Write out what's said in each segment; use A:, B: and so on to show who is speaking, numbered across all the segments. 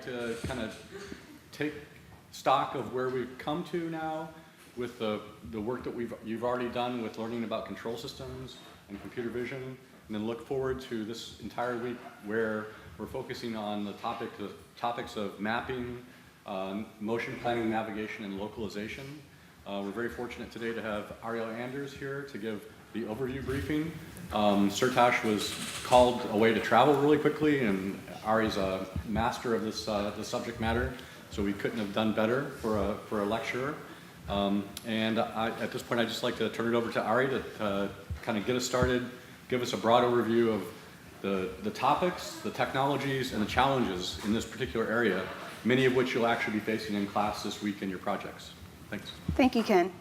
A: to kind of take stock of where we've come to now with the work that you've already done with learning about control systems and computer vision, and then look forward to this entire week where we're focusing on the topics of mapping, motion planning, navigation, and localization. We're very fortunate today to have Ariel here to give the overview briefing. Sertash was called away to travel really quickly, and Ari's a master of this subject matter, so we couldn't have done better for a lecturer. At this point, I'd just like to turn it over to Ari to kind of get us started, give us a broad overview of the topics, the technologies, and the challenges in this particular area, many of which you'll actually be facing in class this week in your projects. Thanks.
B: Thank you, Ken.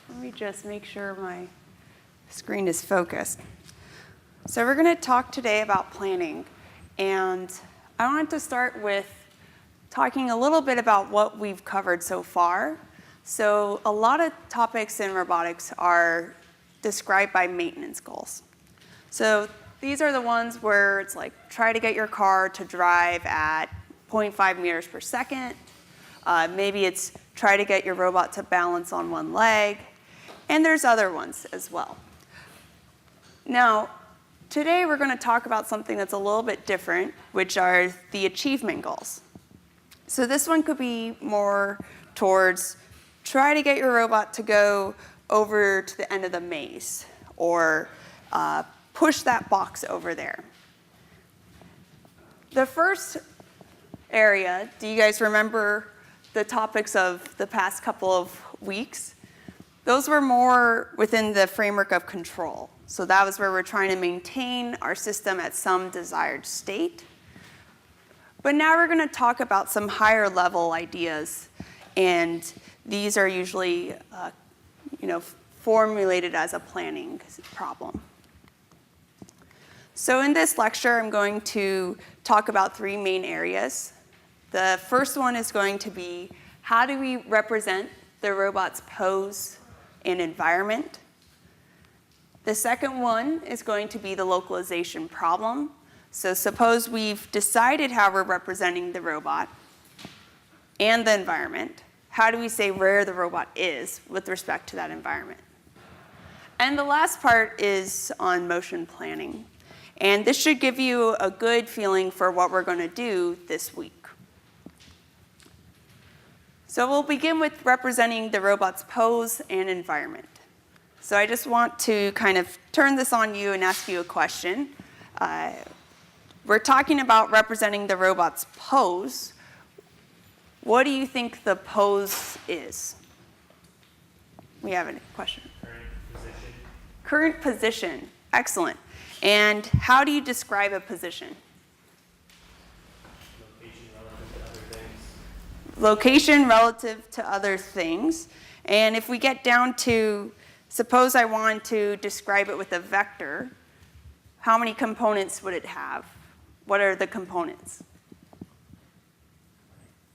B: Let me just make sure my screen is focused. So we're going to talk today about planning, and I wanted to start with talking a little bit about what we've covered so far. So a lot of topics in robotics are described by maintenance goals. So these are the ones where it's like try to get your car to drive at 0.5 meters per second. Maybe it's try to get your robot to balance on one leg. And there's other ones as well. Now, today we're going to talk about something that's a little bit different, which are the achievement goals. So this one could be more towards try to get your robot to go over to the end of the maze, or push that box over there. The first area, do you guys remember the topics of the past couple of weeks? Those were more within the framework of control. So that was where we're trying to maintain our system at some desired state. But now we're going to talk about some higher level ideas, and these are usually formulated as a planning problem. So in this lecture, I'm going to talk about three main areas. The first one is going to be how do we represent the robot's pose and environment. The second one is going to be the localization problem. So suppose we've decided how we're representing the robot and the environment. How do we say where the robot is with respect to that environment? And the last part is on motion planning. And this should give you a good feeling for what we're going to do this week. So we'll begin with representing the robot's pose and environment. So I just want to kind of turn this on you and ask you a question. We're talking about representing the robot's pose. What do you think the pose is? We have a question.
C: Current position.
B: Current position. Excellent. And how do you describe a position?
C: Location relative to other things.
B: Location relative to other things. And if we get down to, suppose I want to describe it with a vector, how many components would it have? What are the components?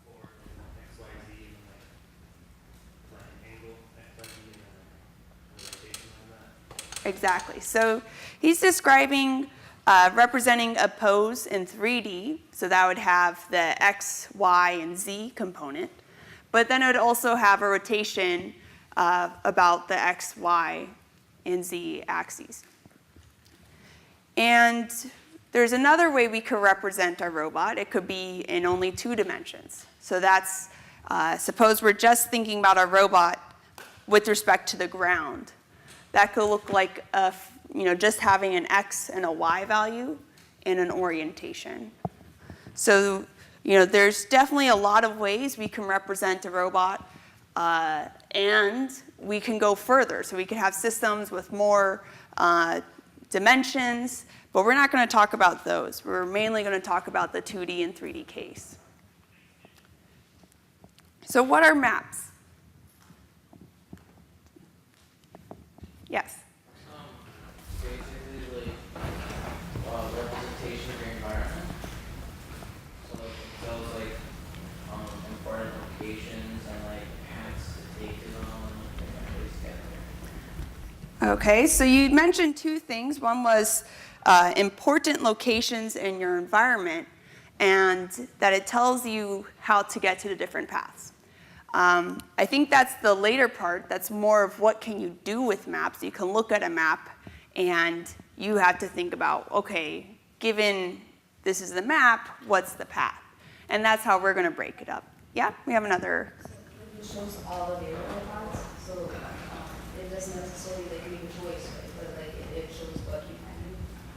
C: For X, Y, Z, and like angle, X, Y, Z, and rotation on that.
B: Exactly. So he's describing representing a pose in 3D. So that would have the X, Y, and Z component. But then it would also have a rotation about the X, Y, and Z axes. And there's another way we could represent a robot. It could be in only 2 dimensions. So that's, suppose we're just thinking about a robot with respect to the ground. That could look like just having an X and a Y value and an orientation. So there's definitely a lot of ways we can represent a robot, and we can go further. So we can have systems with more dimensions, but we're not going to talk about those. We're mainly going to talk about the 2D and 3D case. So what are maps? Yes?
D: Basically, like representation of your environment. So like it tells like important locations and like paths to take to them and different ways to get there.
B: Okay, so you mentioned 2 things. One was important locations in your environment, and that it tells you how to get to the different paths. I think that's the later part. That's more of what can you do with maps. You can look at a map and you have to think about, okay, given this is the map, what's the path? And that's how we're going to break it up. Yeah, we have another.
E: It shows all the variable paths, so it doesn't necessarily like make a choice, right? But like it shows what you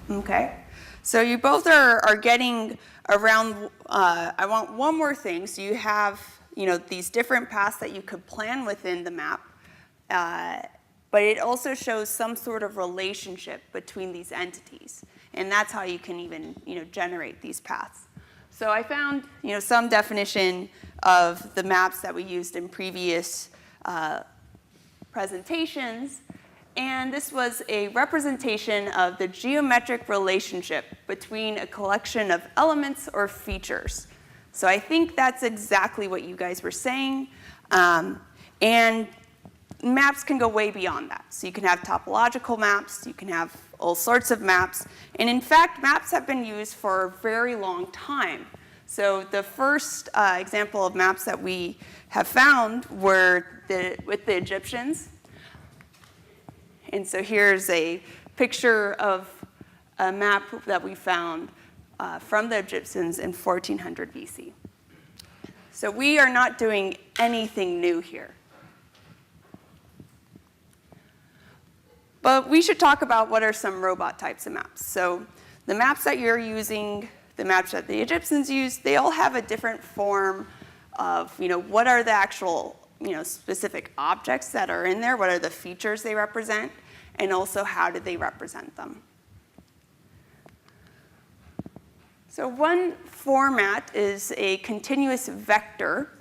E: can do.
B: Okay. So you both are getting around, I want one more thing. So you have, these different paths that you could plan within the map, but it also shows some sort of relationship between these entities. And that's how you can even, generate these paths. So I found, some definition of the maps that we used in previous presentations. And this was a representation of the geometric relationship between a collection of elements or features. So I think that's exactly what you guys were saying. And maps can go way beyond that. So you can have topological maps, you can have all sorts of maps. And in fact, maps have been used for a very long time. So the first example of maps that we have found were with the Egyptians. And so here's a picture of a map that we found from the Egyptians in 1400 BC. So we are not doing anything new here. But we should talk about what are some robot types of maps. So the maps that you're using, the maps that the Egyptians used, they all have a different form of, what are the actual, specific objects that are in there, what are the features they represent, and also how do they represent them. So one format is a continuous vector,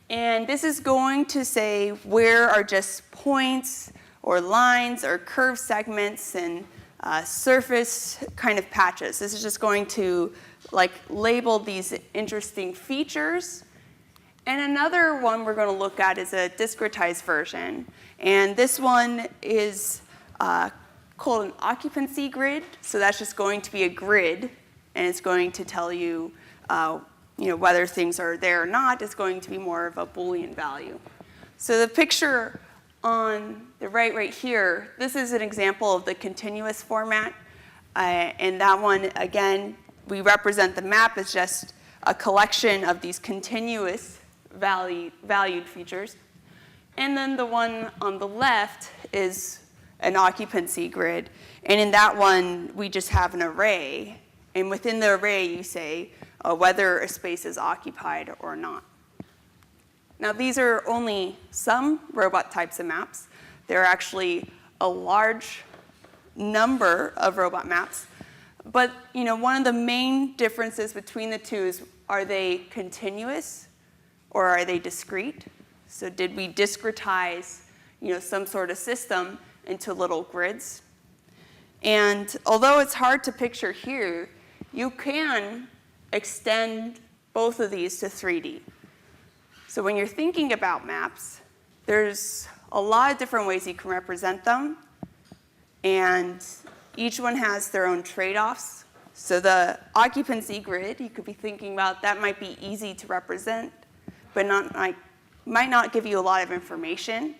B: and this is going to say where are just points or lines or curved segments and surface kind of patches. This is just going to label these interesting features. And another one we're going to look at is a discretized version. And this one is called an occupancy grid. So that's just going to be a grid, and it's going to tell you, whether things are there or not. It's going to be more of a Boolean value. So the picture on the right here, this is an example of the continuous format. And that one, again, we represent the map as just a collection of these continuous valued features. And then the one on the left is an occupancy grid. And in that one, we just have an array. And within the array, you say whether a space is occupied or not. Now, these are only some robot types of maps. There are actually a large number of robot maps. But one of the main differences between the two is, are they continuous or are they discrete? So did we discretize some sort of system into little grids? And although it's hard to picture here, you can extend both of these to 3D. So when you're thinking about maps, there's a lot of different ways you can represent them. And each one has their own trade-offs. So the occupancy grid, you could be thinking about, that might be easy to represent, but might not give you a lot of information.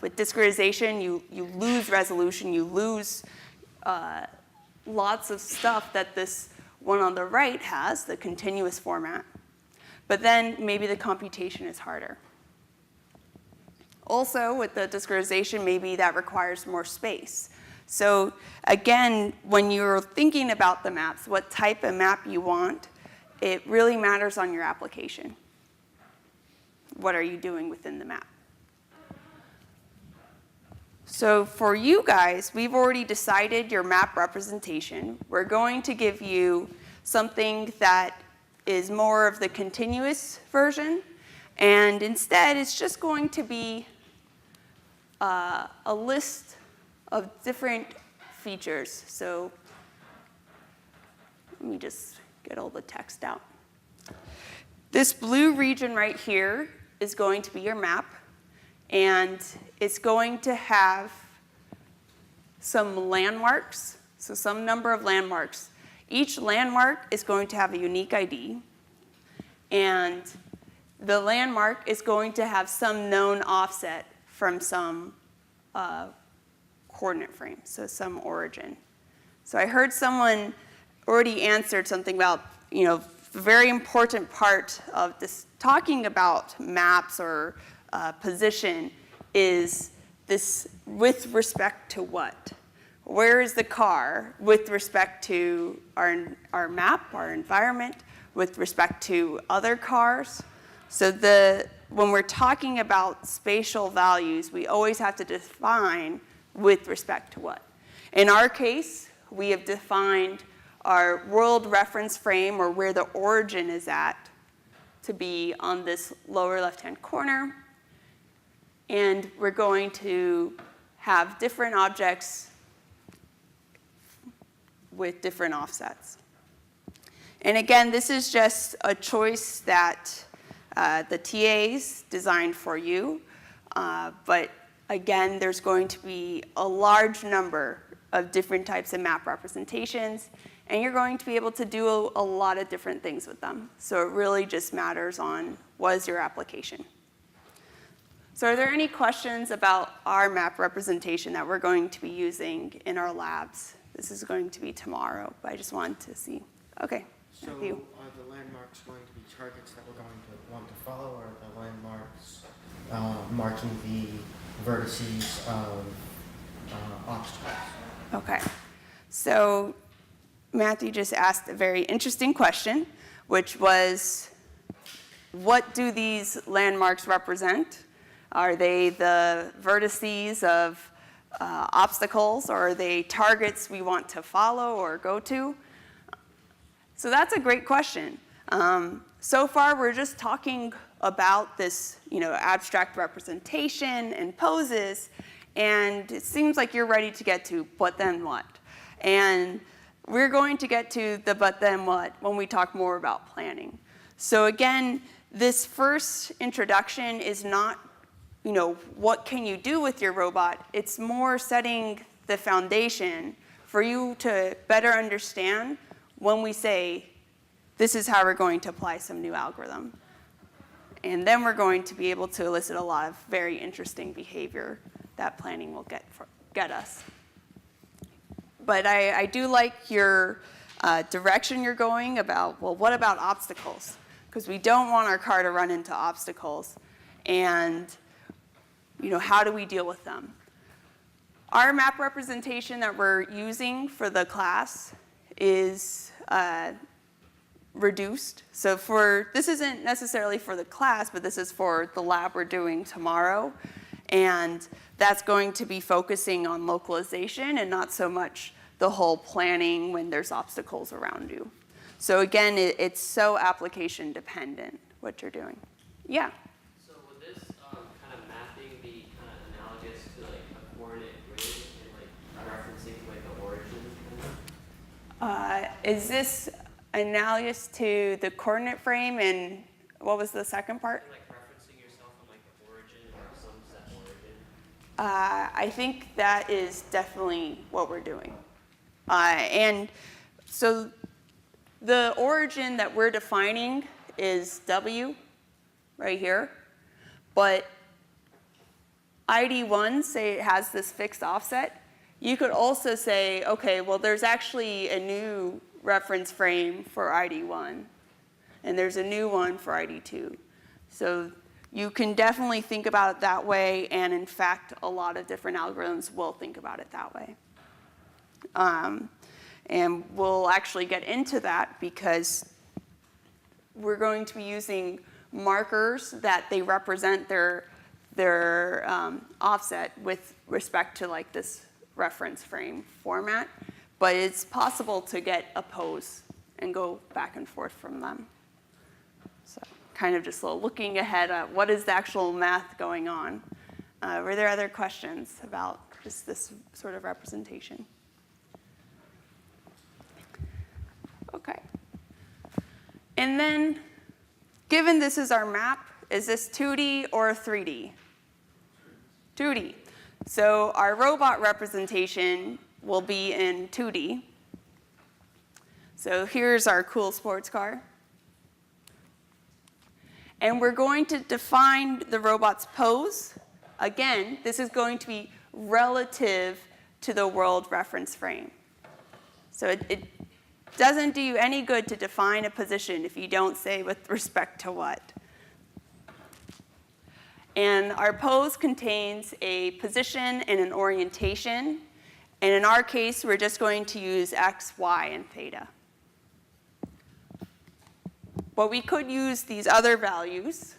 B: With discretization, you lose resolution, you lose lots of stuff that this one on the right has, the continuous format. But then maybe the computation is harder. Also, with the discretization, maybe that requires more space. So again, when you're thinking about the maps, what type of map you want, it really matters on your application. What are you doing within the map? So for you guys, we've already decided your map representation. We're going to give you something that is more of the continuous version. And instead, it's just going to be a list of different features. So let me just get all the text out. This blue region right here is going to be your map. And it's going to have some landmarks, so some number of landmarks, Each landmark is going to have a unique ID, and the landmark is going to have some known offset from some coordinate frame, so some origin. So I heard someone already answered something about, the very important part of this talking about maps or position is this with respect to what? Where is the car with respect to our map, our environment, with respect to other cars? So when we're talking about spatial values, we always have to define with respect to what. In our case, we have defined our world reference frame, or where the origin is at, to be on this lower left-hand corner. And we're going to have different objects with different offsets. And again, this is just a choice that the TAs designed for you. But again, there's going to be a large number of different types of map representations, and you're going to be able to do a lot of different things with them. So it really just matters on what is your application. So are there any questions about our map representation that we're going to be using in our labs? This is going to be tomorrow, but I just wanted to see. Okay,
F: So
B: Matthew.
F: are the landmarks going to be targets that we're going to want to follow, or are the landmarks marking the vertices of obstacles?
B: Okay, so Matthew just asked a very interesting question, which was, what do these landmarks represent? Are they the vertices of obstacles, or are they targets we want to follow or go to? So that's a great question. So far, we're just talking about this, abstract representation and poses, and it seems like you're ready to get to but then what? And we're going to get to the but then what when we talk more about planning. So again, this first introduction is not, what can you do with your robot? It's more setting the foundation for you to better understand when we say, this is how we're going to apply some new algorithm. And then we're going to be able to elicit a lot of very interesting behavior that planning will get us. But I do like your direction you're going about, well, what about obstacles? Because we don't want our car to run into obstacles. And, how do we deal with them? Our map representation that we're using for the class is reduced. So this isn't necessarily for the class, but this is for the lab we're doing tomorrow. And that's going to be focusing on localization and not so much the whole planning when there's obstacles around you. So again, it's so application dependent what you're doing. Yeah?
G: So would this kind of mapping be kind of analogous to like a coordinate grid and like referencing like the origin?
B: Is this analogous to the coordinate frame, and what was the second part?
G: Like referencing yourself on like the origin or some set origin?
B: I think that is definitely what we're doing. And so the origin that we're defining is W right here, but ID1, say it has this fixed offset. You could also say, okay, well, there's actually a new reference frame for ID1, and there's a new one for ID2. So you can definitely think about it that way, and in fact, a lot of different algorithms will think about it that way. And we'll actually get into that because we're going to be using markers that they represent their offset with respect to like this reference frame format. But it's possible to get a pose and go back and forth from them. So kind of just a little looking ahead at what is the actual math going on. Were there other questions about just this sort of representation? Okay. And then, given this is our map, is this 2D or 3D? 2D. So our robot representation will be in 2D. So here's our cool sports car. And we're going to define the robot's pose. Again, this is going to be relative to the world reference frame. So it doesn't do you any good to define a position if you don't say with respect to what. And our pose contains a position and an orientation. And in our case, we're just going to use x, y, and theta. But we could use these other values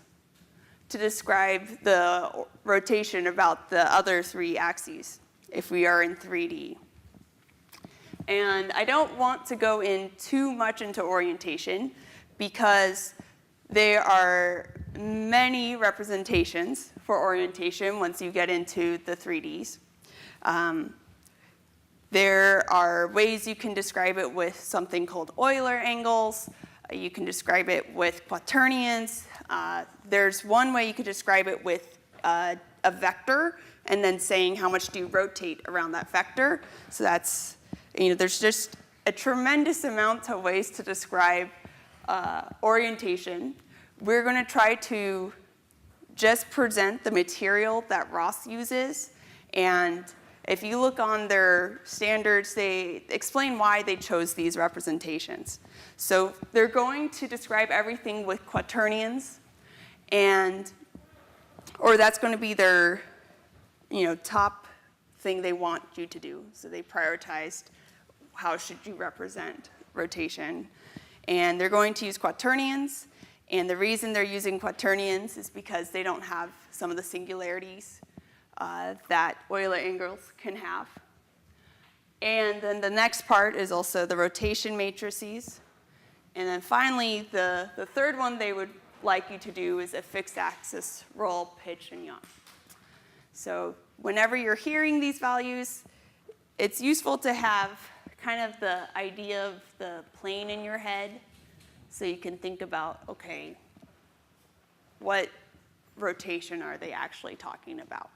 B: to describe the rotation about the other 3 axes if we are in 3D. And I don't want to go in too much into orientation because there are many representations for orientation once you get into the 3Ds. There are ways you can describe it with something called Euler angles. You can describe it with quaternions. There's one way you could describe it with a vector and then saying how much do you rotate around that vector. So that's, there's just a tremendous amount of ways to describe orientation. We're going to try to just present the material that Ross uses. And if you look on their standards, they explain why they chose these representations. So they're going to describe everything with quaternions, or that's going to be their top thing they want you to do. So they prioritized how should you represent rotation. And they're going to use quaternions. And the reason they're using quaternions is because they don't have some of the singularities that Euler angles can have. And then the next part is also the rotation matrices. And then finally, the third one they would like you to do is a fixed axis roll, pitch, and yaw. So whenever you're hearing these values, it's useful to have kind of the idea of the plane in your head so you can think about, okay, what rotation are they actually talking about?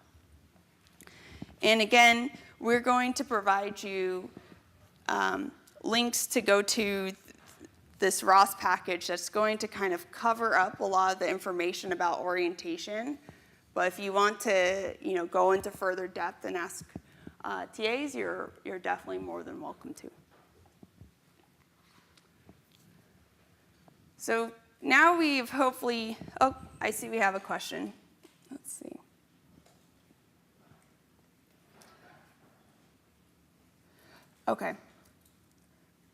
B: And again, we're going to provide you links to go to this Ross package that's going to kind of cover up a lot of the information about orientation. But if you want to go into further depth and ask TAs, you're definitely more than welcome to. So now we've hopefully, oh, I see we have a question. Let's see. Okay.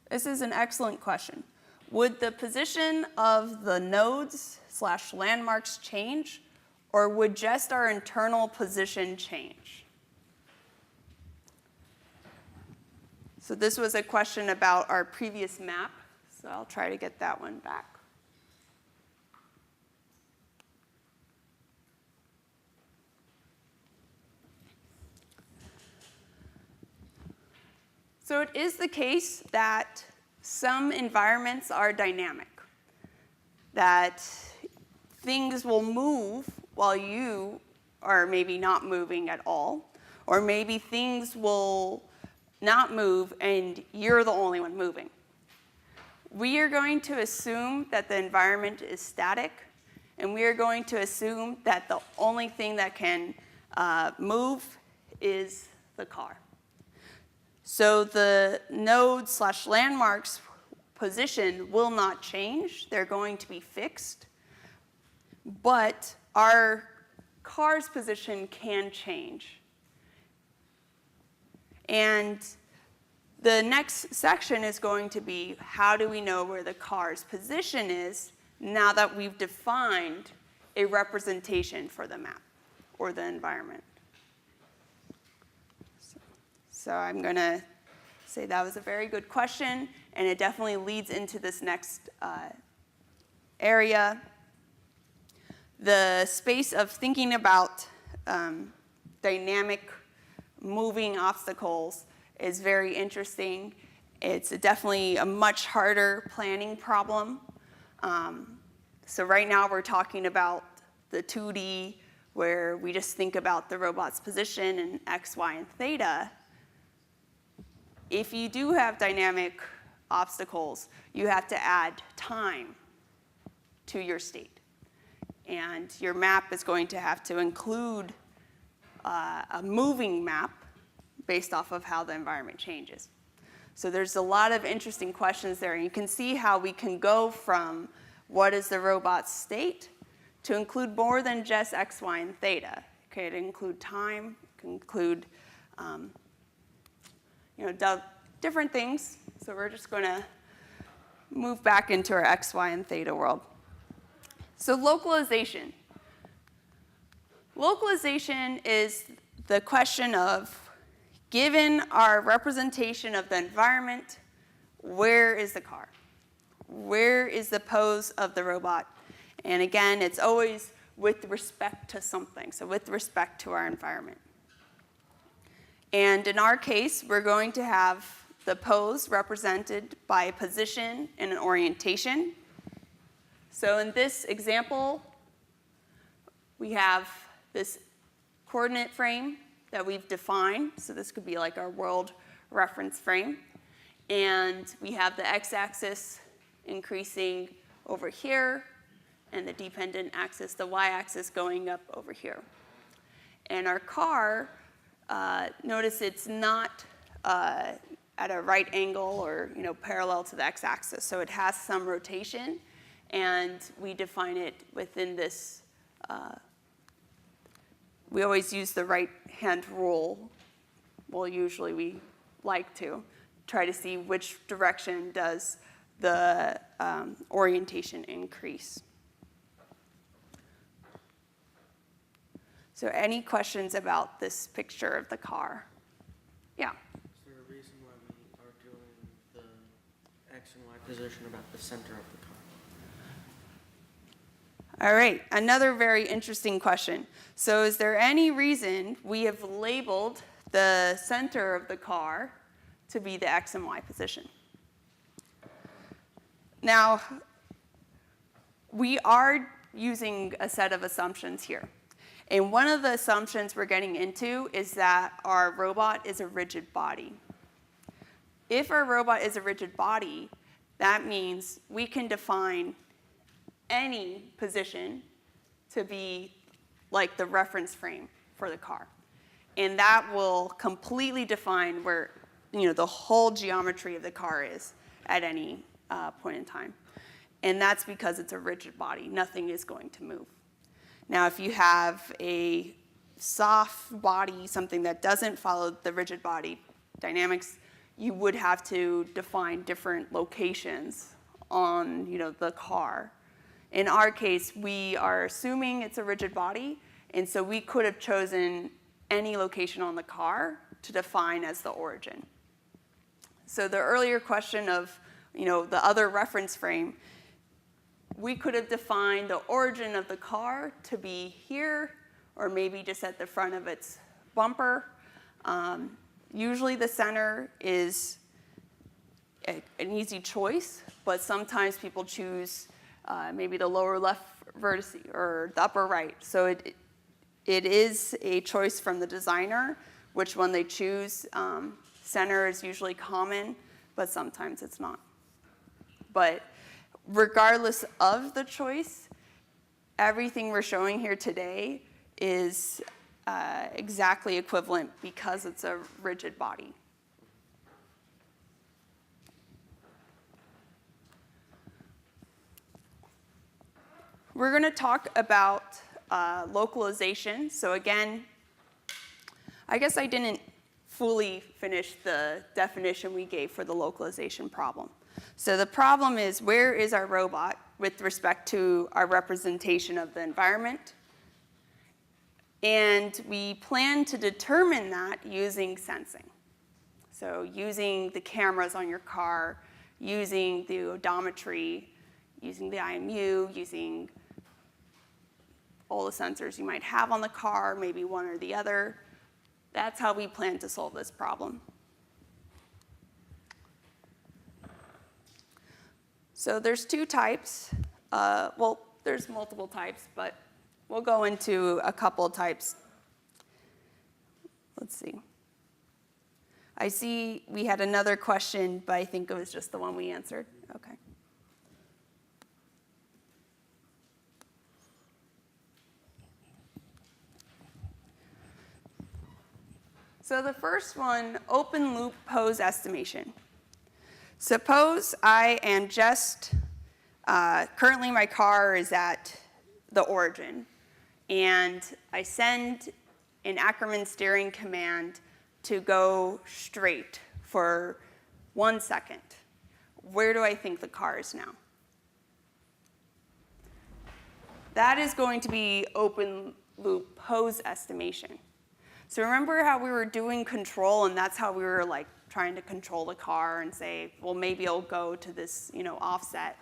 B: This is an excellent question. Would the position of the nodes / landmarks change, or would just our internal position change? So this was a question about our previous map, so I'll try to get that one back. So it is the case that some environments are dynamic, that things will move while you are maybe not moving at all, or maybe things will not move and you're the only one moving. We are going to assume that the environment is static, and we are going to assume that the only thing that can move is the car. So the node / landmarks position will not change. They're going to be fixed. But our car's position can change. And the next section is going to be, how do we know where the car's position is now that we've defined a representation for the map or the environment? So I'm going to say that was a very good question, and it definitely leads into this next area. The space of thinking about dynamic moving obstacles is very interesting. It's definitely a much harder planning problem. So right now we're talking about the 2D, where we just think about the robot's position and X, Y, and theta. If you do have dynamic obstacles, you have to add time to your state. And your map is going to have to include a moving map based off of how the environment changes. So there's a lot of interesting questions there. And you can see how we can go from what is the robot's state to include more than just X, Y, and theta. It could include time, it can include different things. So we're just going to move back into our X, Y, and theta world. So localization. Localization is the question of, given our representation of the environment, where is the car? Where is the pose of the robot? And again, it's always with respect to something, so with respect to our environment. And in our case, we're going to have the pose represented by a position and an orientation. So in this example, we have this coordinate frame that we've defined. So this could be like our world reference frame. And we have the x-axis increasing over here, and the dependent axis, the y-axis, going up over here. And our car, notice it's not at a right angle or parallel to the x-axis. So it has some rotation, and we define it within this. We always use the right-hand rule. Well, usually we like to try to see which direction does the orientation increase. So any questions about this picture of the car? Yeah.
F: Is there a reason why we are doing the X and Y position about the center of the car?
B: All right, another very interesting question. So is there any reason we have labeled the center of the car to be the X and Y position? Now, we are using a set of assumptions here. And one of the assumptions we're getting into is that our robot is a rigid body. If our robot is a rigid body, that means we can define any position to be like the reference frame for the car. And that will completely define where the whole geometry of the car is at any point in time. And that's because it's a rigid body. Nothing is going to move. Now, if you have a soft body, something that doesn't follow the rigid body dynamics, you would have to define different locations on the car. In our case, we are assuming it's a rigid body, and so we could have chosen any location on the car to define as the origin. So the earlier question of the other reference frame, we could have defined the origin of the car to be here, or maybe just at the front of its bumper. Usually the center is an easy choice, but sometimes people choose maybe the lower left vertex or the upper right. So it is a choice from the designer which one they choose. Center is usually common, but sometimes it's not. But regardless of the choice, everything we're showing here today is exactly equivalent because it's a rigid body. We're going to talk about localization. So again, I guess I didn't fully finish the definition we gave for the localization problem. So the problem is, where is our robot with respect to our representation of the environment? And we plan to determine that using sensing. So using the cameras on your car, using the odometry, using the IMU, using all the sensors you might have on the car, maybe one or the other. That's how we plan to solve this problem. So there's two types. Well, there's multiple types, but we'll go into a couple types. Let's see. I see we had another question, but I think it was just the one we answered. Okay. So the first one, open loop pose estimation. Suppose I am just, currently my car is at the origin, and I send an Ackerman steering command to go straight for 1 second. Where do I think the car is now? That is going to be open loop pose estimation. So remember how we were doing control, and that's how we were like trying to control the car and say, well, maybe it'll go to this, offset.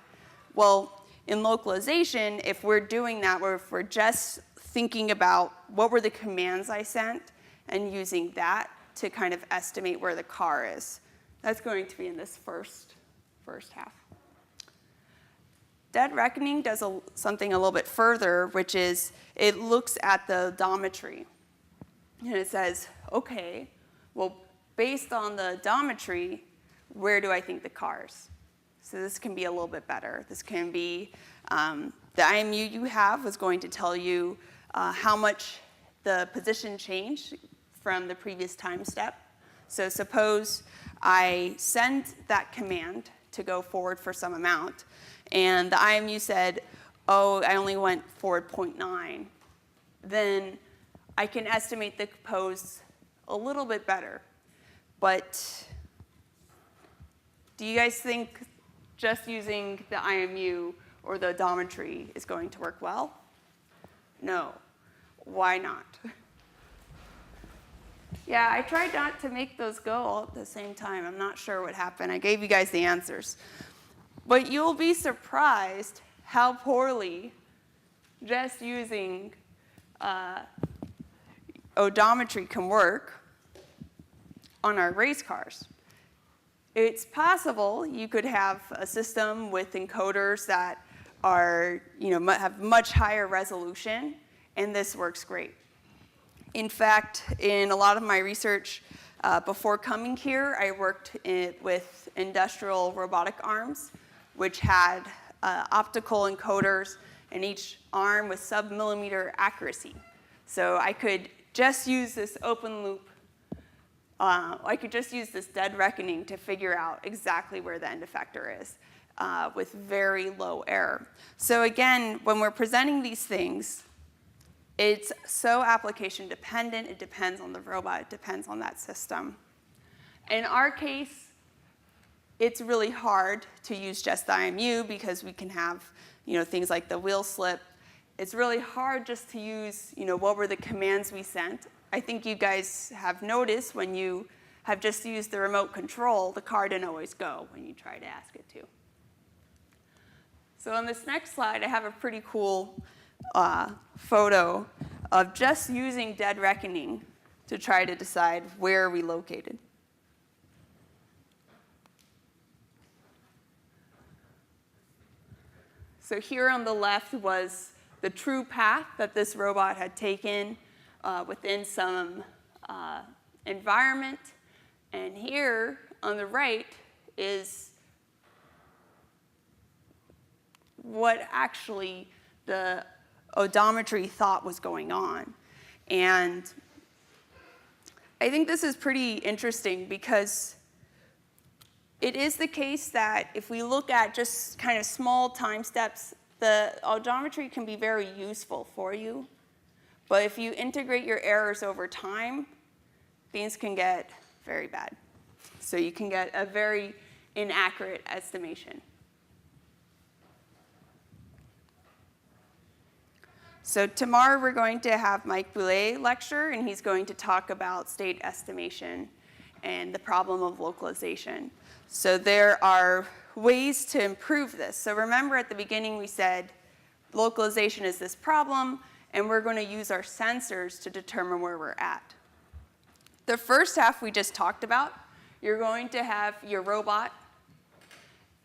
B: Well, in localization, if we're doing that, or if we're just thinking about what were the commands I sent and using that to kind of estimate where the car is, that's going to be in this first half. Dead reckoning does something a little bit further, which is it looks at the odometry. And it says, okay, well, based on the odometry, where do I think the car is? So this can be a little bit better. This can be, the IMU you have was going to tell you how much the position changed from the previous time step. So suppose I send that command to go forward for some amount, and the IMU said, oh, I only went forward 0.9. Then I can estimate the pose a little bit better. But do you guys think just using the IMU or the odometry is going to work well? No. Why not? Yeah, I tried not to make those go all at the same time. I'm not sure what happened. I gave you guys the answers. But you'll be surprised how poorly just using odometry can work on our race cars. It's possible you could have a system with encoders that are, have much higher resolution, and this works great. In fact, in a lot of my research before coming here, I worked with industrial robotic arms, which had optical encoders, and each arm with sub-millimeter accuracy. So I could just use this open loop. I could just use this dead reckoning to figure out exactly where the end effector is with very low error. So again, when we're presenting these things, it's so application dependent. It depends on the robot. It depends on that system. In our case, it's really hard to use just the IMU because we can have things like the wheel slip. It's really hard just to use what were the commands we sent. I think you guys have noticed when you have just used the remote control, the car didn't always go when you try to ask it to. So on this next slide, I have a pretty cool photo of just using dead reckoning to try to decide where are we located. So here on the left was the true path that this robot had taken within some environment. And here on the right is what actually the odometry thought was going on. And I think this is pretty interesting because it is the case that if we look at just kind of small time steps, the odometry can be very useful for you. But if you integrate your errors over time, things can get very bad. So you can get a very inaccurate estimation. So tomorrow we're going to have Mike Boulay lecture, and he's going to talk about state estimation and the problem of localization. So there are ways to improve this. So remember at the beginning we said localization is this problem, and we're going to use our sensors to determine where we're at. The first half we just talked about, you're going to have your robot.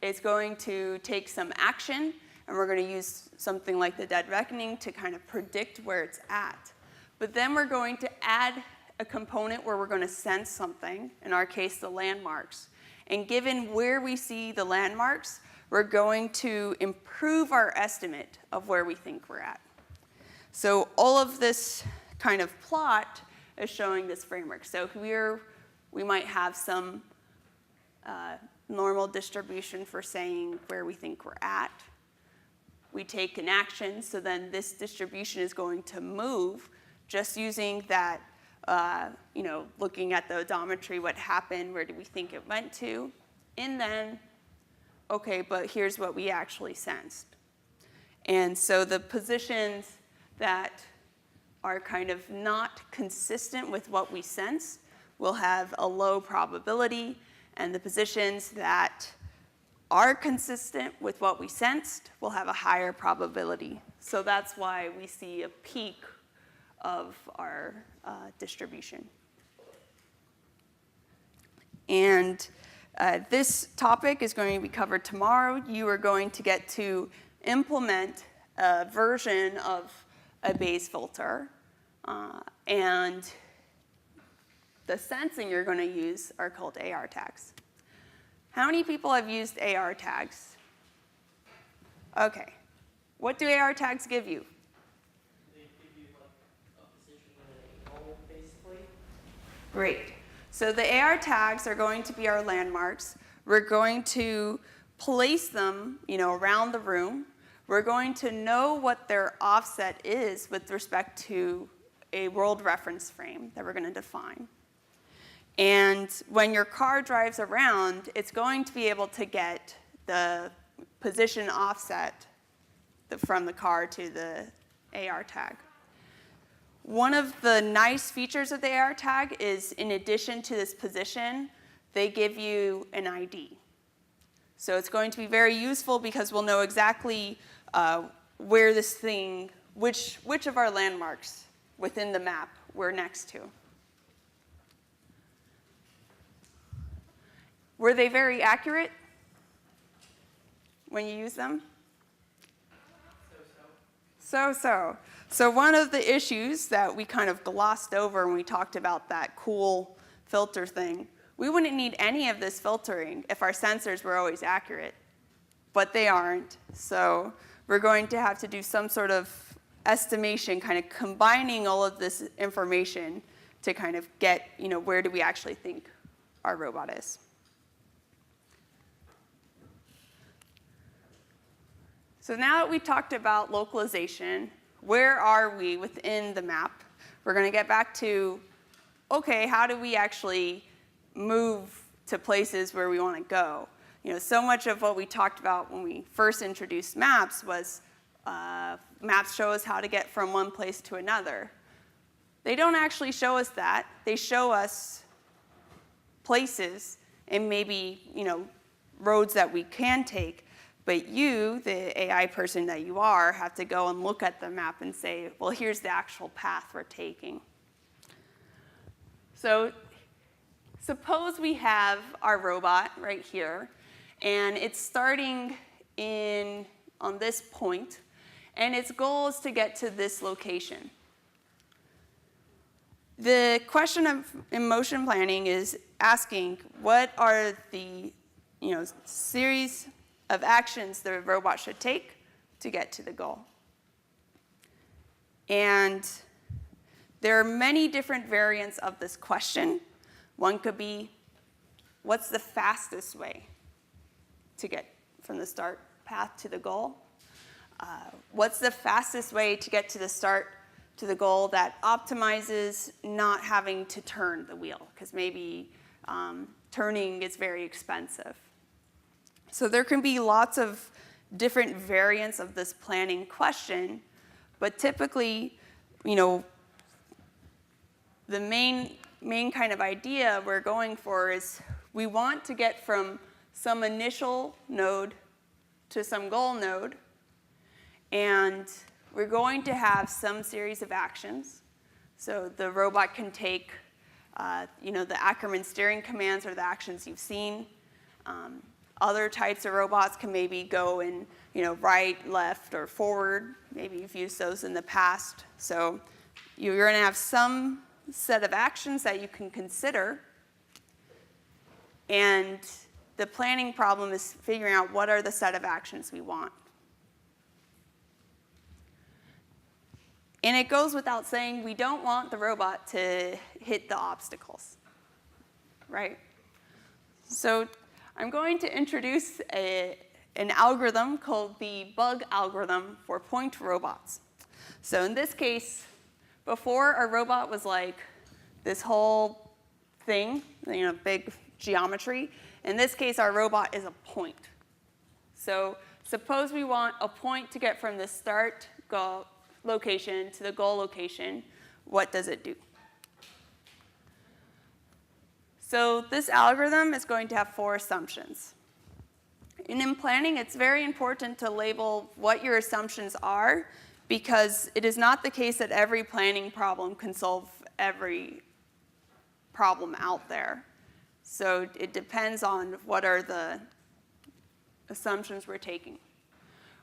B: It's going to take some action, and we're going to use something like the dead reckoning to kind of predict where it's at. But then we're going to add a component where we're going to sense something, in our case, the landmarks. And given where we see the landmarks, we're going to improve our estimate of where we think we're at. So all of this kind of plot is showing this framework. So here we might have some normal distribution for saying where we think we're at. We take an action, so then this distribution is going to move just using that, looking at the odometry, what happened, where do we think it went to, and then, okay, but here's what we actually sensed. And so the positions that are kind of not consistent with what we sensed will have a low probability, and the positions that are consistent with what we sensed will have a higher probability. So that's why we see a peak of our distribution. And this topic is going to be covered tomorrow. You are going to get to implement a version of a Bayes filter, and the sensing you're going to use are called AR tags. How many people have used AR tags? Okay. What do AR tags give you?
G: They give you like a position and an angle, basically.
B: Great. So the AR tags are going to be our landmarks. We're going to place them, around the room. We're going to know what their offset is with respect to a world reference frame that we're going to define. And when your car drives around, it's going to be able to get the position offset from the car to the AR tag. One of the nice features of the AR tag is, in addition to this position, they give you an ID. So it's going to be very useful because we'll know exactly where this thing, which of our landmarks within the map we're next to. Were they very accurate when you use them? So. So one of the issues that we kind of glossed over when we talked about that cool filter thing, we wouldn't need any of this filtering if our sensors were always accurate, but they aren't. So we're going to have to do some sort of estimation, kind of combining all of this information to kind of get, where do we actually think our robot is. So now that we've talked about localization, where are we within the map? We're going to get back to, okay, how do we actually move to places where we want to go? So much of what we talked about when we first introduced maps was maps show us how to get from one place to another. They don't actually show us that. They show us places and maybe, roads that we can take. But you, the AI person that you are, have to go and look at the map and say, well, here's the actual path we're taking. So suppose we have our robot right here, and it's starting on this point, and its goal is to get to this location. The question in motion planning is asking, what are the series of actions the robot should take to get to the goal? And there are many different variants of this question. One could be, what's the fastest way to get from the start path to the goal? What's the fastest way to get to the start to the goal that optimizes not having to turn the wheel? Because maybe turning is very expensive. So there can be lots of different variants of this planning question, but typically, the main kind of idea we're going for is we want to get from some initial node to some goal node, and we're going to have some series of actions. So the robot can take, the Ackerman steering commands are the actions you've seen. Other types of robots can maybe go in, right, left, or forward. Maybe you've used those in the past. So you're going to have some set of actions that you can consider. And the planning problem is figuring out what are the set of actions we want. And it goes without saying, we don't want the robot to hit the obstacles, right? So I'm going to introduce an algorithm called the bug algorithm for point robots. So in this case, before our robot was like this whole thing, big geometry. In this case, our robot is a point. So suppose we want a point to get from the start goal location to the goal location. What does it do? So this algorithm is going to have 4 assumptions. And in planning, it's very important to label what your assumptions are, because it is not the case that every planning problem can solve every problem out there. So it depends on what are the assumptions we're taking.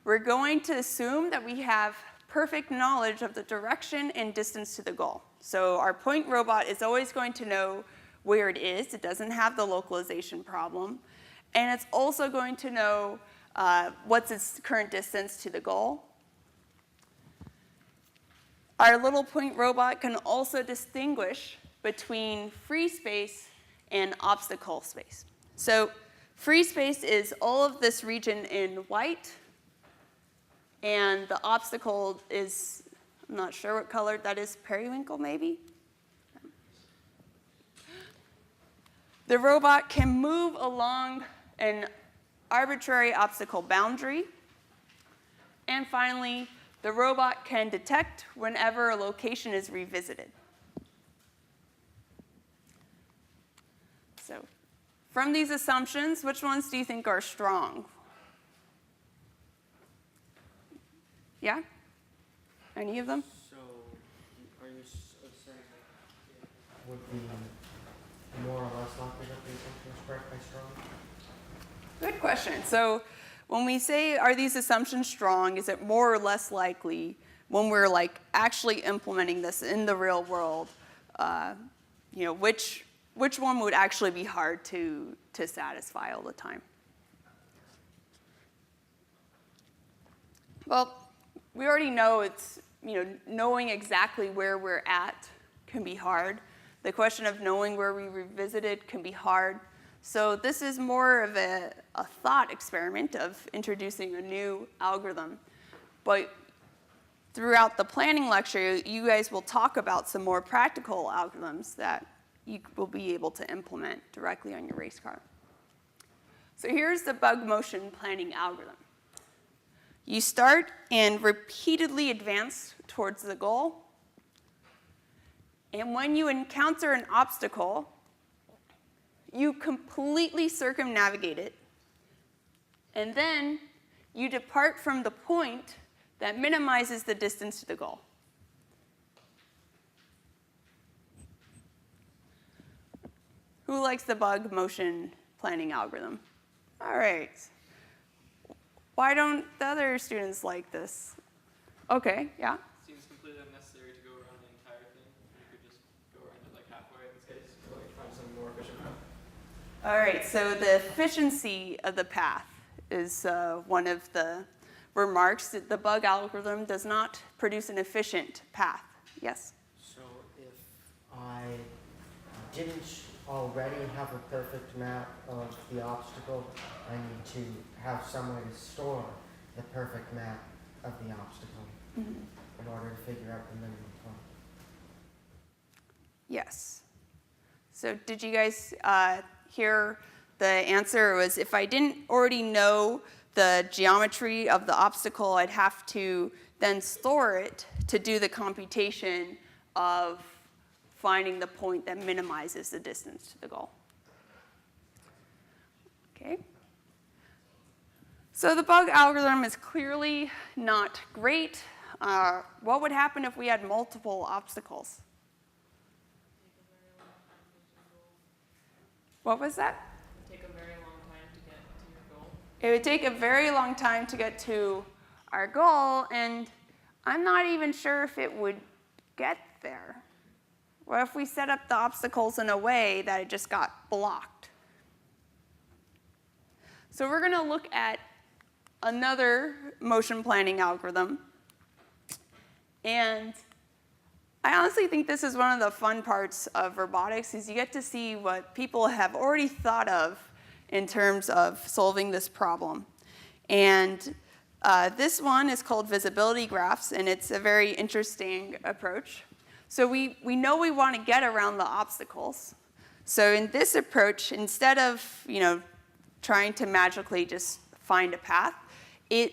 B: We're going to assume that we have perfect knowledge of the direction and distance to the goal. So our point robot is always going to know where it is. It doesn't have the localization problem. And it's also going to know what's its current distance to the goal. Our little point robot can also distinguish between free space and obstacle space. So free space is all of this region in white, and the obstacle is, I'm not sure what color that is, periwinkle maybe? The robot can move along an arbitrary obstacle boundary. And finally, the robot can detect whenever a location is revisited. So from these assumptions, which ones do you think are strong? Yeah? Any of them?
F: So, are you saying would be more or less likely that the assumption is correct by strong?
B: Good question. So when we say, are these assumptions strong, is it more or less likely when we're actually implementing this in the real world, which one would actually be hard to satisfy all the time? Well, we already know it's, knowing exactly where we're at can be hard. The question of knowing where we revisited can be hard. So this is more of a thought experiment of introducing a new algorithm. But throughout the planning lecture, you guys will talk about some more practical algorithms that you will be able to implement directly on your race car. So here's the bug motion planning algorithm. You start and repeatedly advance towards the goal. And when you encounter an obstacle, you completely circumnavigate it. And then you depart from the point that minimizes the distance to the goal. Who likes the bug motion planning algorithm? All right. Why don't the other students like this? Okay, yeah?
G: Seems completely unnecessary to go around the entire thing. You could just go around it halfway in this case, or find some more efficient path.
B: All right, so the efficiency of the path is one of the remarks that the bug algorithm does not produce an efficient path. Yes?
F: So if I didn't already have a perfect map of the obstacle, I need to have some way to store the perfect map of the obstacle in order to figure out the minimum point.
B: Yes. So did you guys hear the answer? Was if I didn't already know the geometry of the obstacle, I'd have to then store it to do the computation of finding the point that minimizes the distance to the goal. Okay. So the bug algorithm is clearly not great. What would happen if we had multiple obstacles? What was that?
G: Take a very long time to get to your goal.
B: It would take a very long time to get to our goal, and I'm not even sure if it would get there. What if we set up the obstacles in a way that it just got blocked? So we're going to look at another motion planning algorithm. And I honestly think this is one of the fun parts of robotics, is you get to see what people have already thought of in terms of solving this problem. And this one is called visibility graphs, and it's a very interesting approach. So we know we want to get around the obstacles. So in this approach, instead of trying to magically just find a path, it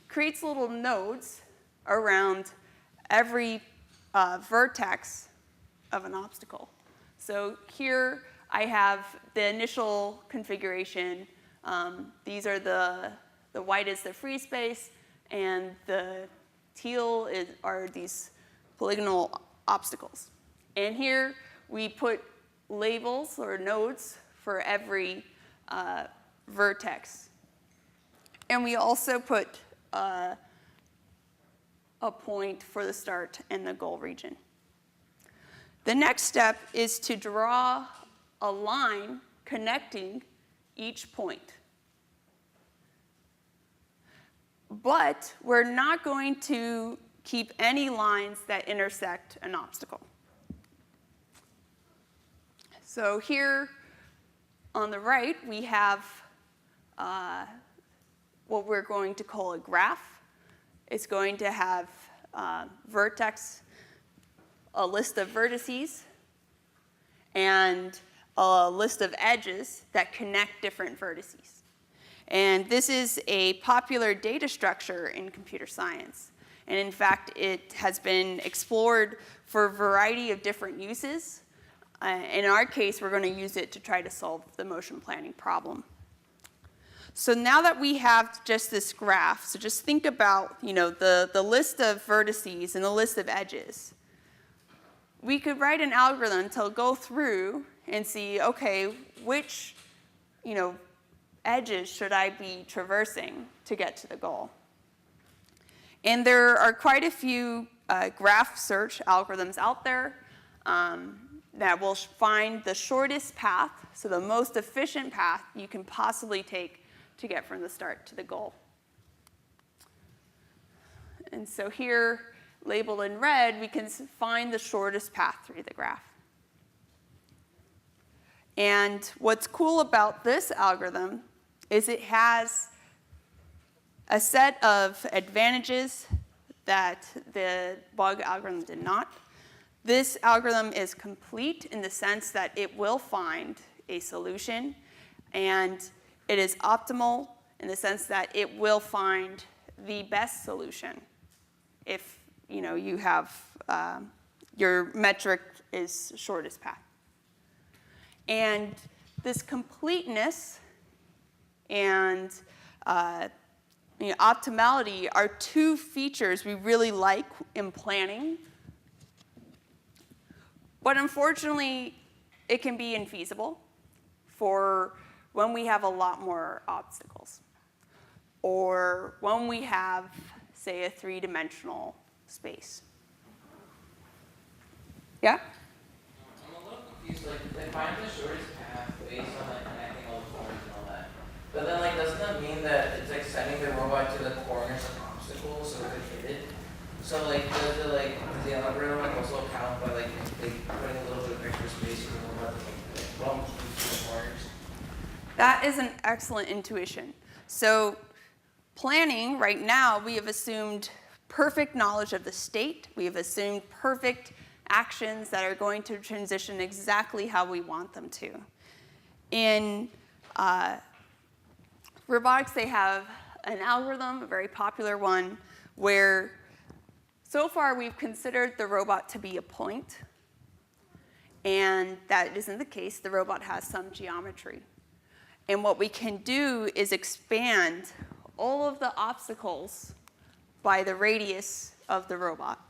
B: creates little nodes around every vertex of an obstacle. So here I have the initial configuration. These are the white is the free space, and the teal are these polygonal obstacles. And here we put labels or nodes for every vertex. And we also put a point for the start and the goal region. The next step is to draw a line connecting each point. But we're not going to keep any lines that intersect an obstacle. So here on the right, we have what we're going to call a graph. It's going to have vertex, a list of vertices, and a list of edges that connect different vertices. And this is a popular data structure in computer science. And in fact, it has been explored for a variety of different uses. In our case, we're going to use it to try to solve the motion planning problem. So now that we have just this graph, so just think about the list of vertices and the list of edges. We could write an algorithm to go through and see, okay, which edges should I be traversing to get to the goal? And there are quite a few graph search algorithms out there that will find the shortest path, so the most efficient path you can possibly take to get from the start to the goal. And so here, labeled in red, we can find the shortest path through the graph. And what's cool about this algorithm is it has a set of advantages that the bug algorithm did not. This algorithm is complete in the sense that it will find a solution, and it is optimal in the sense that it will find the best solution if you have your metric is shortest path. And this completeness and optimality are two features we really like in planning. But unfortunately, it can be infeasible for when we have a lot more obstacles, or when we have, say, a three-dimensional space. Yeah?
D: I'm a little confused. They find the shortest path based on connecting all the corners and all that. But then doesn't that mean that it's sending the robot to the corners of obstacles so it could hit it? So does the algorithm also account by putting a little bit of extra space in the robot to bump into the corners?
B: That is an excellent intuition. So planning, right now, we have assumed perfect knowledge of the state. We have assumed perfect actions that are going to transition exactly how we want them to. In robotics, they have an algorithm, a very popular one, where so far we've considered the robot to be a point. And that isn't the case. The robot has some geometry. And what we can do is expand all of the obstacles by the radius of the robot.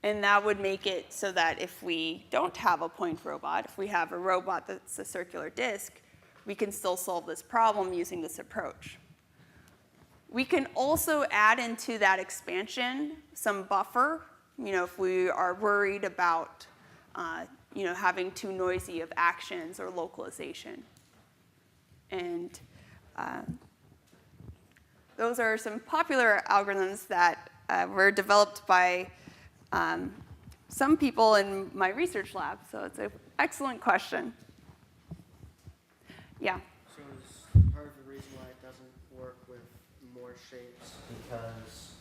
B: And that would make it so that if we don't have a point robot, if we have a robot that's a circular disk, we can still solve this problem using this approach. We can also add into that expansion some buffer if we are worried about, having too noisy of actions or localization. And those are some popular algorithms that were developed by some people in my research lab, so it's an excellent question. Yeah.
F: So is part of the reason why it doesn't work with more shapes because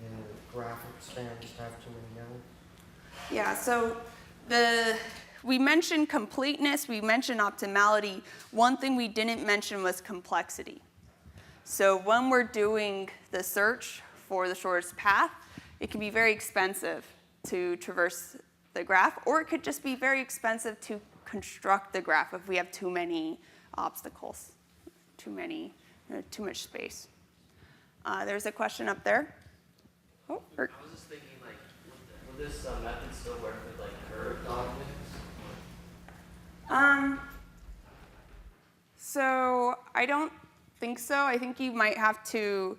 F: the graphic spans have too many nodes?
B: Yeah, so we mentioned completeness, we mentioned optimality. One thing we didn't mention was complexity. So when we're doing the search for the shortest path, it can be very expensive to traverse the graph, or it could just be very expensive to construct the graph if we have too many obstacles, too much space. There's a question up there. Oh,
G: I was just thinking, like, would this method still work with, like, curved objects?
B: So I don't think so. I think you might have to,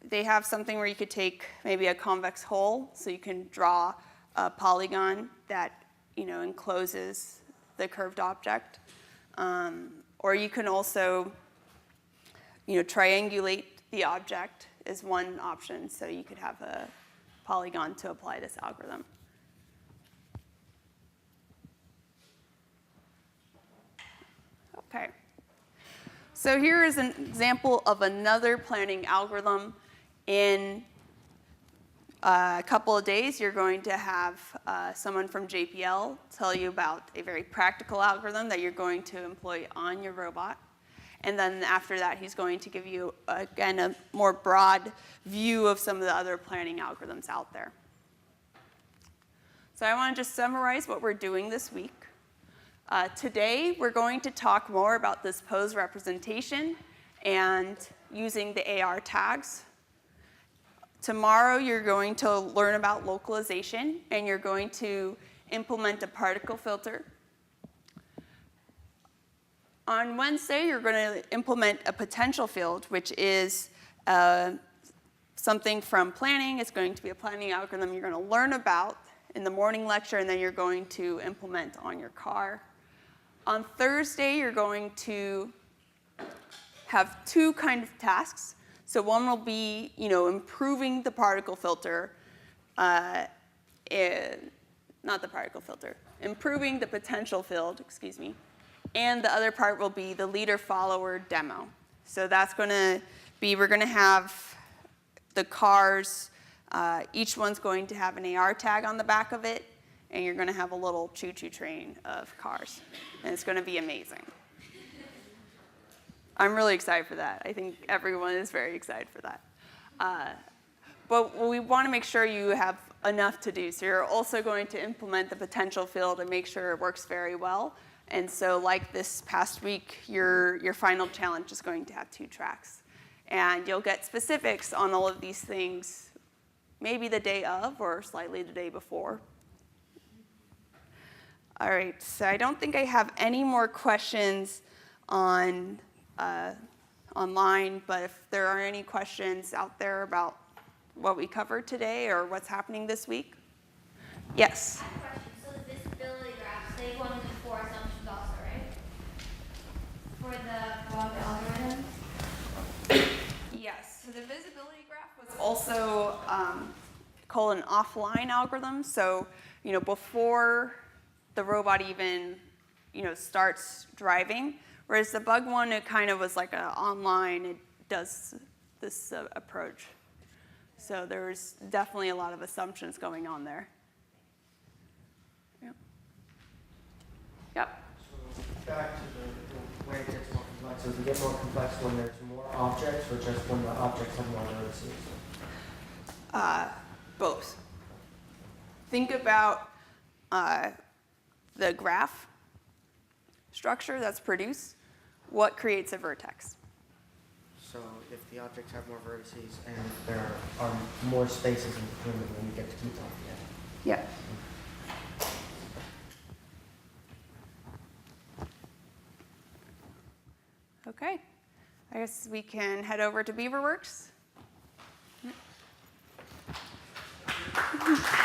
B: they have something where you could take maybe a convex hole, so you can draw a polygon that, encloses the curved object. Or you can also, triangulate the object is one option, so you could have a polygon to apply this algorithm. Okay. So here is an example of another planning algorithm. In a couple of days, you're going to have someone from JPL tell you about a very practical algorithm that you're going to employ on your robot. And then after that, he's going to give you, again, a more broad view of some of the other planning algorithms out there. So I want to just summarize what we're doing this week. Today, we're going to talk more about this pose representation and using the AR tags. Tomorrow, you're going to learn about localization, and you're going to implement a particle filter. On Wednesday, you're going to implement a potential field, which is something from planning. It's going to be a planning algorithm you're going to learn about in the morning lecture, and then you're going to implement on your car. On Thursday, you're going to have two kind of tasks. So one will be, improving the particle filter, not the particle filter, improving the potential field, excuse me. And the other part will be the leader-follower demo. So that's going to be, we're going to have the cars, each one's going to have an AR tag on the back of it, and you're going to have a little choo-choo train of cars. And it's going to be amazing. I'm really excited for that. I think everyone is very excited for that. But we want to make sure you have enough to do. So you're also going to implement the potential field and make sure it works very well. And so like this past week, your final challenge is going to have 2 tracks. And you'll get specifics on all of these things maybe the day of or slightly the day before. All right, so I don't think I have any more questions on online, but if there are any questions out there about what we covered today or what's happening this week. Yes?
H: I have a question. So the visibility graphs, they go into 4 assumptions also, right? For the log algorithm?
B: Yes, so the visibility graph was also called an offline algorithm. So, before the robot even, starts driving, whereas the bug one, it kind of was like an online, it does this approach. So there's definitely a lot of assumptions going on there. Yep. Yep.
F: So back to the way it gets more complex. Does it get more complex when there's more objects or just when the objects have more vertices?
B: Both. Think about the graph structure that's produced. What creates a vertex?
F: So if the objects have more vertices and there are more spaces in between them, then you get to keep them.
B: Yeah. Okay. I guess we can head over to Beaverworks. job.